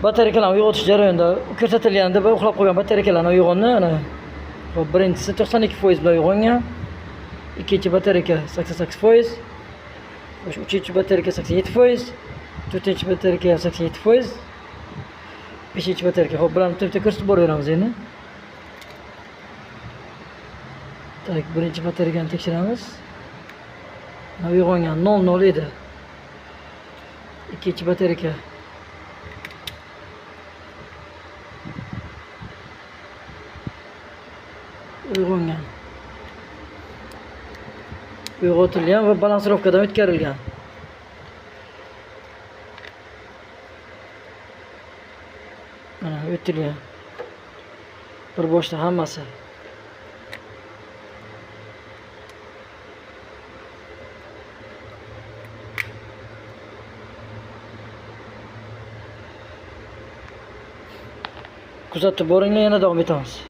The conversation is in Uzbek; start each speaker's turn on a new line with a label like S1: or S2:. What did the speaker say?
S1: Batareykalarni uyg'otish jarayonida ko'rsatilganda bir uxlab qolgan batareykalarni uyg'onni ana. Hop, birinchisi 92% bilan uyg'ongan. Ikkinchi batareyka 88%. Uchinchi batareyka 87%. To'rtinchi batareyka 87%. Beshinchi batareyka. Hop, bularni bitta ko'rsatib boraveramiz endi. Tak, birinchi batareykani tekshiramiz. Uyg'ongan 00 edi. Ikkinchi batareyka uyg'ongan. Uyg'otilgan va balansirovkadan o'tkarilgan. Mana o'tilgan. Bir boshda hammasi. Kuzatib boringlar, yana davom etamiz.